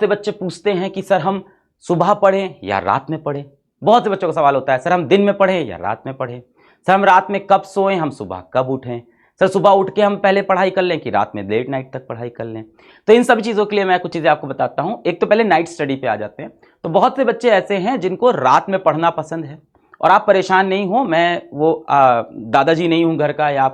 से बच्चे पूछते हैं कि सर हम सुबह पढ़ें या रात में पढ़ें। बहुत से बच्चों का सवाल होता है सर हम दिन में पढ़ें या रात में पढ़ें, सर हम रात में कब सोएं, हम सुबह कब उठें, सर सुबह उठ के हम पहले पढ़ाई कर लें कि रात में लेट नाइट तक पढ़ाई कर लें। तो इन सभी चीज़ों के लिए मैं कुछ चीज़ें आपको बताता हूं। एक तो पहले नाइट स्टडी पे आ जाते हैं। तो बहुत से बच्चे ऐसे हैं जिनको रात में पढ़ना पसंद है, और आप परेशान नहीं हो, मैं वो दादाजी नहीं हूँ घर का, या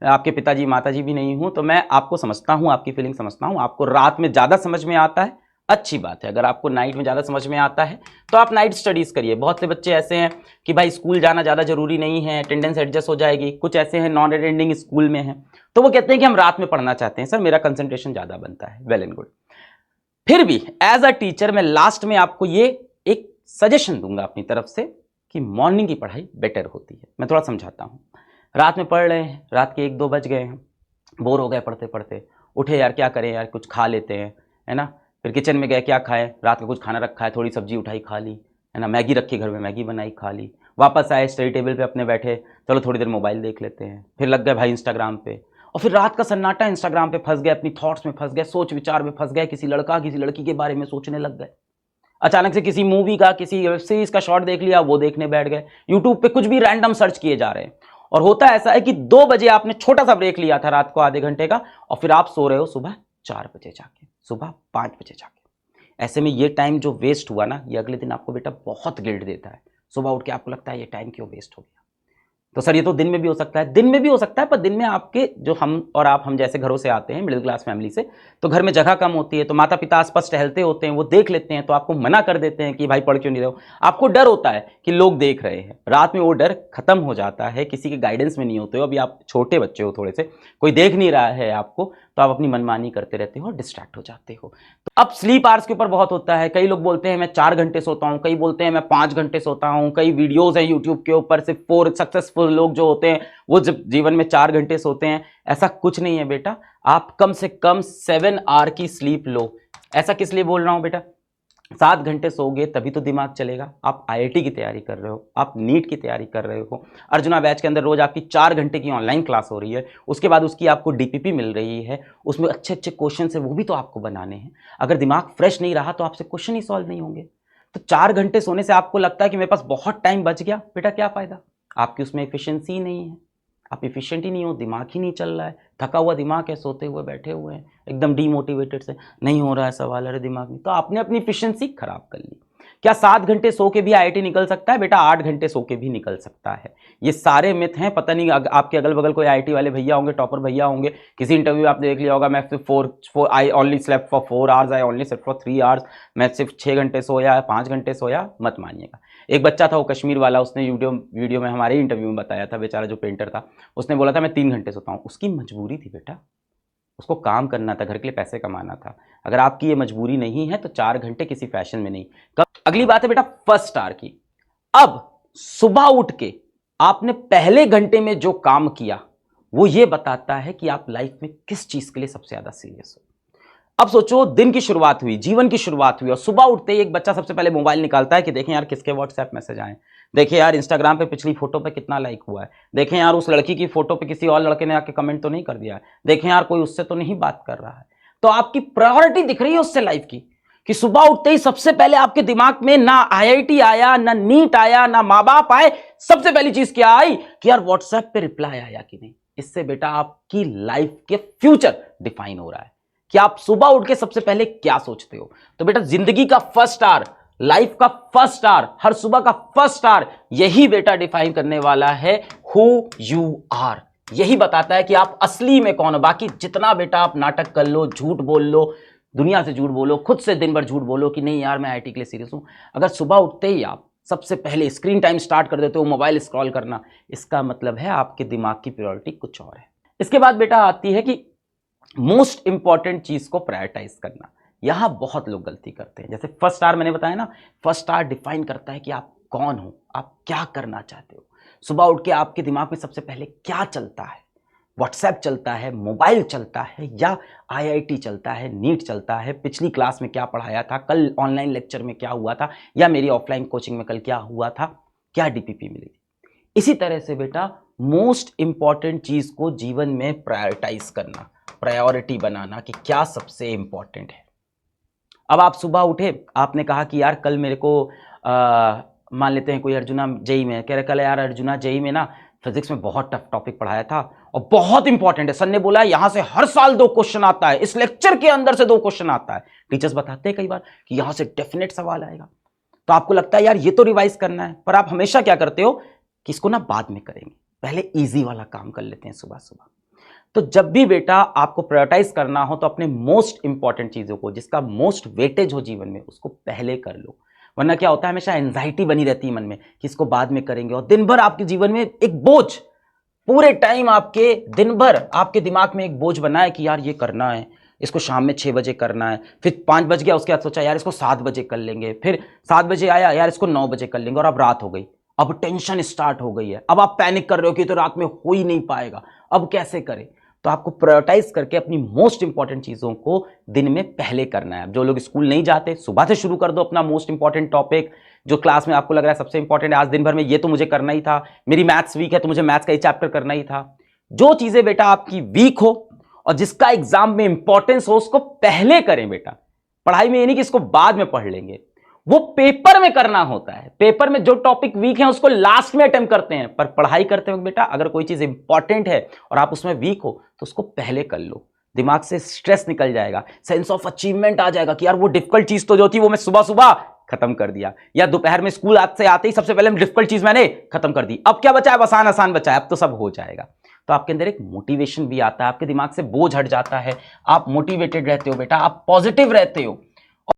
आपके पिताजी माताजी भी नहीं हूँ, तो मैं आपको समझता हूँ, आपकी फीलिंग समझता हूँ। आपको रात में ज़्यादा समझ में आता है, अच्छी बात है। अगर आपको नाइट में ज़्यादा समझ में आता है तो आप नाइट स्टडीज़ करिए। बहुत से बच्चे ऐसे हैं कि भाई स्कूल जाना ज़्यादा जरूरी नहीं है, अटेंडेंस एडजस्ट हो जाएगी। कुछ ऐसे हैं नॉन अटेंडिंग स्कूल में हैं, तो वो कहते हैं कि हम रात में पढ़ना चाहते हैं, सर मेरा कंसंट्रेशन ज़्यादा बनता है। Well and good. फिर भी एज अ टीचर मैं लास्ट में आपको ये एक सजेशन दूंगा अपनी तरफ से कि मॉर्निंग की पढ़ाई बेटर होती है। मैं थोड़ा समझाता हूँ। रात में पढ़ रहे हैं, रात के 1-2 बज गए हैं, बोर हो गए पढ़ते पढ़ते, उठे यार क्या करें यार, कुछ खा लेते हैं, है ना। फिर किचन में गए, क्या खाए, रात का कुछ खाना रखा है, थोड़ी सब्जी उठाई खा ली, है ना। मैगी रखी घर में, मैगी बनाई खा ली। वापस आए स्टडी टेबल पे अपने बैठे, चलो थोड़ी देर मोबाइल देख लेते हैं। फिर लग गए भाई इंस्टाग्राम पे, और फिर रात का सन्नाटा, इंस्टाग्राम पे फंस गए, अपनी थॉट्स में फंस गए, सोच विचार में फंस गए, किसी लड़का किसी लड़की के बारे में सोचने लग गए। अचानक से किसी मूवी का, किसी वेब सीरीज का शॉर्ट देख लिया, वो देखने बैठ गए। यूट्यूब पे कुछ भी रैंडम सर्च किए जा रहे हैं। और होता ऐसा है कि 2 बजे आपने छोटा सा ब्रेक लिया था रात को आधे घंटे का, और फिर आप सो रहे हो सुबह 4 बजे जाके, सुबह 5 बजे जाके। ऐसे में ये टाइम जो वेस्ट हुआ ना, ये अगले दिन आपको बेटा बहुत गिल्ट देता है। सुबह उठ के आपको लगता है ये टाइम क्यों वेस्ट हो गया। तो सर ये तो दिन में भी हो सकता है, दिन में भी हो सकता है, पर दिन में आपके जो हम और आप, हम जैसे घरों से आते हैं, मिडिल क्लास फैमिली से, तो घर में जगह कम होती है, तो माता पिता आसपास टहलते होते हैं, वो देख लेते हैं, तो आपको मना कर देते हैं कि भाई पढ़ क्यों नहीं रहे हो। आपको डर होता है कि लोग देख रहे हैं। रात में वो डर खत्म हो जाता है, किसी के गाइडेंस में नहीं होते हो। अभी आप छोटे बच्चे हो, थोड़े से कोई देख नहीं रहा है आपको, तो आप अपनी मनमानी करते रहते हो और डिस्ट्रैक्ट हो जाते हो। तो अब स्लीप आवर्स के ऊपर बहुत होता है। कई लोग बोलते हैं मैं 4 घंटे सोता हूं, कई बोलते हैं मैं 5 घंटे सोता हूं। कई वीडियोस हैं यूट्यूब के ऊपर, सिर्फ 4 सक्सेसफुल लोग जो होते हैं वो जब जीवन में 4 घंटे सोते हैं। ऐसा कुछ नहीं है बेटा, आप कम से कम 7 आवर की स्लीप लो। ऐसा किस लिए बोल रहा हूं बेटा, 7 घंटे सोओगे तभी तो दिमाग चलेगा। आप आईआईटी की तैयारी कर रहे हो, आप नीट की तैयारी कर रहे हो, अर्जुना बैच के अंदर रोज आपकी 4 घंटे की ऑनलाइन क्लास हो रही है, उसके बाद उसकी आपको डीपीपी मिल रही है, उसमें अच्छे अच्छे क्वेश्चन है, वो भी तो आपको बनाने हैं। अगर दिमाग फ्रेश नहीं रहा तो आपसे क्वेश्चन ही सॉल्व नहीं होंगे। तो 4 घंटे सोने से आपको लगता है कि मेरे पास बहुत टाइम बच गया, बेटा क्या फायदा, आपकी उसमें एफिशिएंसी ही नहीं है, आप एफिशिएंट ही नहीं हो, दिमाग ही नहीं चल रहा है, थका हुआ दिमाग है, सोते हुए बैठे हुए हैं, एकदम डीमोटिवेटेड से, नहीं हो रहा है सवाल, अरे दिमाग में, तो आपने अपनी एफिशिएंसी खराब कर ली। क्या 7 घंटे सो के भी आईआईटी निकल सकता है? बेटा 8 घंटे सो के भी निकल सकता है। ये सारे मिथ हैं। पता नहीं आपके अगल बगल कोई आईआईटी वाले भैया होंगे, टॉपर भैया होंगे, किसी इंटरव्यू में आपने देख लिया होगा, मैं सिर्फ 4 I only slept for 4 hours, I only slept for 3 hours, मैं सिर्फ 6 घंटे सोया, 5 घंटे सोया। मत मानिएगा। एक बच्चा था वो कश्मीर वाला, उसने वीडियो में हमारे इंटरव्यू में बताया था, बेचारा जो पेंटर था, उसने बोला था मैं 3 घंटे सोता हूँ। उसकी मजबूरी थी बेटा, उसको काम करना था, घर के लिए पैसे कमाना था। अगर आपकी ये मजबूरी नहीं है तो 4 घंटे किसी फैशन में नहीं। अगली बात है बेटा फर्स्ट आवर की। अब सुबह उठ के आपने पहले घंटे में जो काम किया वो ये बताता है कि आप लाइफ में किस चीज के लिए सबसे ज्यादा सीरियस हो। अब सोचो, दिन की शुरुआत हुई, जीवन की शुरुआत हुई, और सुबह उठते ही एक बच्चा सबसे पहले मोबाइल निकालता है कि देखें यार किसके व्हाट्सएप मैसेज आए, देखें यार इंस्टाग्राम पे पिछली फोटो पे कितना लाइक हुआ है, देखें यार उस लड़की की फोटो पे किसी और लड़के ने आके कमेंट तो नहीं कर दिया है, देखें यार कोई उससे तो नहीं बात कर रहा है। तो आपकी प्रायोरिटी दिख रही है उससे लाइफ की, कि सुबह उठते ही सबसे पहले आपके दिमाग में ना आईआईटी आया, ना नीट आया, ना माँ बाप आए, सबसे पहली चीज क्या आई कि यार व्हाट्सएप पे रिप्लाई आया कि नहीं। इससे बेटा आपकी लाइफ के फ्यूचर डिफाइन हो रहा है कि आप सुबह उठ के सबसे पहले क्या सोचते हो। तो बेटा जिंदगी का फर्स्ट आवर, लाइफ का फर्स्ट आवर, हर सुबह का फर्स्ट आवर, यही बेटा डिफाइन करने वाला है हु यू आर। यही बताता है कि आप असली में कौन हो। बाकी जितना बेटा आप नाटक कर लो, झूठ बोल लो, दुनिया से झूठ बोलो, खुद से दिन भर झूठ बोलो कि नहीं यार मैं आईआईटी के लिए सीरियस हूं, अगर सुबह उठते ही आप सबसे पहले स्क्रीन टाइम स्टार्ट कर देते हो मोबाइल स्क्रॉल करना, इसका मतलब है आपके दिमाग की प्रायोरिटी कुछ और है। इसके बाद बेटा आती है कि मोस्ट इंपॉर्टेंट चीज को प्रायोरिटाइज करना। यहां बहुत लोग गलती करते हैं। जैसे फर्स्ट आवर मैंने बताया ना, फर्स्ट आवर डिफाइन करता है कि आप कौन हो, आप क्या करना चाहते हो। सुबह उठ के आपके दिमाग में सबसे पहले क्या चलता है, व्हाट्सएप चलता है, मोबाइल चलता है, या आईआईटी चलता है, नीट चलता है, पिछली क्लास में क्या पढ़ाया था, कल ऑनलाइन लेक्चर में क्या हुआ था, या मेरी ऑफलाइन कोचिंग में कल क्या हुआ था, क्या डीपीपी मिली थी। इसी तरह से बेटा मोस्ट इंपॉर्टेंट चीज को जीवन में प्रायोरिटाइज करना, प्रायोरिटी बनाना कि क्या सबसे इंपॉर्टेंट है। अब आप सुबह उठे, आपने कहा कि यार कल मेरे को मान लेते हैं कोई अर्जुना जेई में कह रहे, कल यार अर्जुना जेई में ना फिजिक्स में बहुत टफ टॉपिक पढ़ाया था और बहुत इंपॉर्टेंट है, सर ने बोला यहां से हर साल 2 क्वेश्चन आता है, इस लेक्चर के अंदर से 2 क्वेश्चन आता है। टीचर्स बताते हैं कई बार कि यहां से डेफिनेट सवाल आएगा, तो आपको लगता है यार ये तो रिवाइज करना है, पर आप हमेशा क्या करते हो कि इसको ना बाद में करेंगे, पहले इजी वाला काम कर लेते हैं सुबह सुबह। तो जब भी बेटा आपको प्रायोरिटाइज करना हो तो अपने मोस्ट इंपॉर्टेंट चीजों को, जिसका मोस्ट वेटेज हो जीवन में, उसको पहले कर लो। वरना क्या होता है, हमेशा एंजाइटी बनी रहती है मन में कि इसको बाद में करेंगे, और दिन भर आपके जीवन में एक बोझ, पूरे टाइम आपके दिन भर आपके दिमाग में एक बोझ बना है कि यार ये करना है, इसको शाम में 6 बजे करना है, फिर 5 बज गया, उसके बाद सोचा यार इसको 7 बजे कर लेंगे, फिर 7 बजे आया यार इसको 9 बजे कर लेंगे, और अब रात हो गई, अब टेंशन स्टार्ट हो गई है, अब आप पैनिक कर रहे हो कि तो रात में हो ही नहीं पाएगा, अब कैसे करें। तो आपको प्रायोरिटाइज करके अपनी मोस्ट इंपॉर्टेंट चीजों को दिन में पहले करना है। जो लोग स्कूल नहीं जाते, सुबह से शुरू कर दो अपना मोस्ट इंपॉर्टेंट टॉपिक, जो क्लास में आपको लग रहा है सबसे इंपॉर्टेंट है, आज दिन भर में ये तो मुझे करना ही था, मेरी मैथ्स वीक है तो मुझे मैथ्स का ही चैप्टर करना ही था। जो चीजें बेटा आपकी वीक हो और जिसका एग्जाम में इंपॉर्टेंस हो, उसको पहले करें बेटा। पढ़ाई में ये नहीं कि इसको बाद में पढ़ लेंगे, वो पेपर में करना होता है। पेपर में जो टॉपिक वीक है उसको लास्ट में अटेम्प्ट करते हैं, पर पढ़ाई करते वक्त बेटा अगर कोई चीज इंपॉर्टेंट है और आप उसमें वीक हो तो उसको पहले कर लो, दिमाग से स्ट्रेस निकल जाएगा, सेंस ऑफ अचीवमेंट आ जाएगा कि यार वो डिफिकल्ट चीज तो जो थी वो मैं सुबह सुबह खत्म कर दिया, या दोपहर में स्कूल से आते ही सबसे पहले डिफिकल्ट चीज मैंने खत्म कर दी, अब क्या बचा है, आसान आसान बचा है, अब तो सब हो जाएगा। तो आपके अंदर एक मोटिवेशन भी आता है, आपके दिमाग से बोझ हट जाता है, आप मोटिवेटेड रहते हो बेटा, आप पॉजिटिव रहते हो।